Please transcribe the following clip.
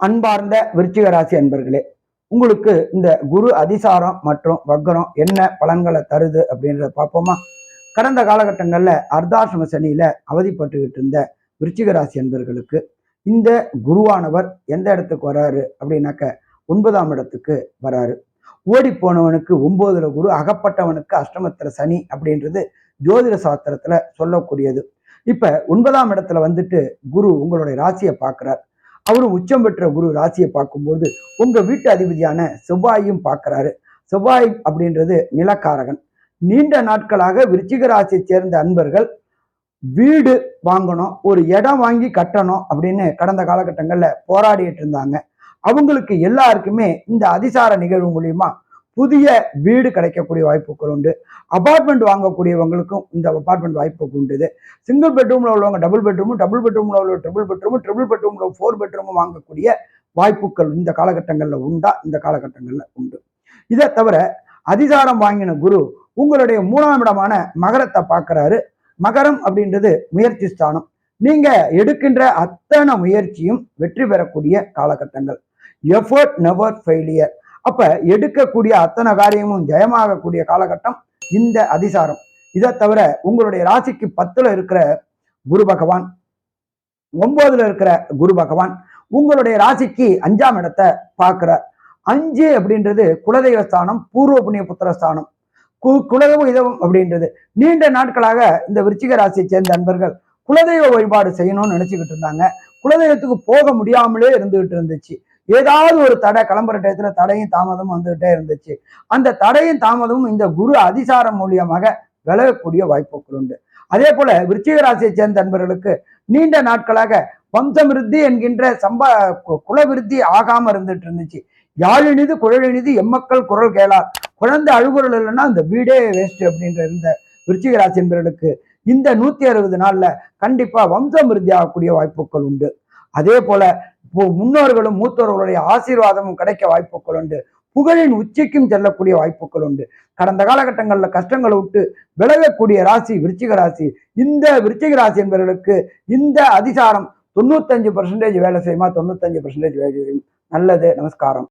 அன்பார்ந்த விருச்சிக ராசி அன்பர்களே, உங்களுக்கு இந்த குரு அதிசாரம் மற்றும் வக்ரம் என்ன பலன்களை தருது அப்படின்றத பார்ப்போமா? கடந்த காலகட்டங்களில் அர்த்தாசிரம சனியில அவதிப்பட்டுக்கிட்டு இருந்த விருச்சிக ராசி அன்பர்களுக்கு இந்த குருவானவர் எந்த இடத்துக்கு வராரு அப்படின்னாக்க 9ஆம் இடத்துக்கு வராரு. ஓடி போனவனுக்கு 9ல குரு, அகப்பட்டவனுக்கு அஷ்டமத்துல சனி அப்படின்றது ஜோதிட சாஸ்திரத்துல சொல்லக்கூடியது. இப்ப 9ஆம் இடத்துல வந்துட்டு குரு உங்களுடைய ராசியை பார்க்கிறார். அவரும் உச்சம் பெற்ற குரு ராசியை பார்க்கும்போது உங்க வீட்டு அதிபதியான செவ்வாயும் பார்க்கிறாரு. செவ்வாய் அப்படின்றது நிலக்காரகன். நீண்ட நாட்களாக விருச்சிக ராசியை சேர்ந்த அன்பர்கள் வீடு வாங்கணும், ஒரு இடம் வாங்கி கட்டணும் அப்படின்னு கடந்த காலகட்டங்கள்ல போராடிட்டு இருந்தாங்க. அவங்களுக்கு எல்லாருக்குமே இந்த அதிசார நிகழ்வு மூலியமா புதிய வீடு கிடைக்கக்கூடிய வாய்ப்புகள் உண்டு. அபார்ட்மெண்ட் வாங்கக்கூடியவங்களுக்கும் இந்த அபார்ட்மெண்ட் வாய்ப்பு உண்டு. சிங்கிள் பெட்ரூம்ல உள்ளவங்க டபுள் பெட்ரூமும், டபுள் பெட்ரூம்ல உள்ள ட்ரிபிள் பெட்ரூமும், ட்ரிபிள் பெட்ரூம்ல 4 பெட்ரூமும் வாங்கக்கூடிய வாய்ப்புகள் இந்த காலகட்டங்களில் உண்டா? இந்த காலகட்டங்களில் உண்டு. இதை தவிர அதிசாரம் வாங்கின குரு உங்களுடைய 3ஆம் இடமான மகரத்தை பார்க்கிறாரு. மகரம் அப்படின்றது முயற்சி ஸ்தானம். நீங்க எடுக்கின்ற அத்தனை முயற்சியும் வெற்றி பெறக்கூடிய காலகட்டங்கள். Effort never failure. அப்ப எடுக்கக்கூடிய அத்தனை காரியமும் ஜெயமாகக்கூடிய காலகட்டம் இந்த அதிசாரம். இதை தவிர உங்களுடைய ராசிக்கு 10ல இருக்கிற குரு பகவான், 9ல இருக்கிற குரு பகவான் உங்களுடைய ராசிக்கு 5ஆம் இடத்தை பார்க்கிறார். 5 அப்படின்றது குலதெய்வ ஸ்தானம், பூர்வ புண்ணிய புத்திர ஸ்தானம். குலதெய்வ இதவம் அப்படின்றது நீண்ட நாட்களாக இந்த விருச்சிக ராசியை சேர்ந்த அன்பர்கள் குலதெய்வ வழிபாடு செய்யணும்னு நினைச்சுக்கிட்டு இருந்தாங்க. குலதெய்வத்துக்கு போக முடியாமலே இருந்துகிட்டு இருந்துச்சு. ஏதாவது ஒரு தடை, கிளம்புற டயத்துல தடையும் தாமதமும் வந்துகிட்டே இருந்துச்சு. அந்த தடையும் தாமதமும் இந்த குரு அதிசாரம் மூலியமாக விலகக்கூடிய வாய்ப்புகள் உண்டு. அதே போல விருச்சிக ராசியை சேர்ந்த அன்பர்களுக்கு நீண்ட நாட்களாக வம்சமிருத்தி என்கின்ற குலவிருத்தி ஆகாம இருந்துட்டு இருந்துச்சு. யாழினிது குழலினிது எம்மக்கள் குரல் கேளார், குழந்தை அழுகுறல் இல்லைன்னா அந்த வீடே வேஸ்ட் அப்படின்ற இருந்த விருச்சிக ராசி என்பவர்களுக்கு இந்த 160 நாள்ல கண்டிப்பா வம்சமிருத்தி ஆகக்கூடிய வாய்ப்புகள் உண்டு. அதே போல முன்னோர்களும் மூத்தோர்களுடைய ஆசீர்வாதமும் கிடைக்க வாய்ப்புகள் உண்டு. புகழின் உச்சிக்கும் செல்லக்கூடிய வாய்ப்புகள் உண்டு. கடந்த காலகட்டங்களில் கஷ்டங்களை விட்டு விலகக்கூடிய ராசி விருச்சிக ராசி. இந்த விருச்சிக ராசி என்பவர்களுக்கு இந்த அதிசாரம் 95% வேலை செய்யுமா? 95% வேலை செய்யும். நல்லது. நமஸ்காரம்.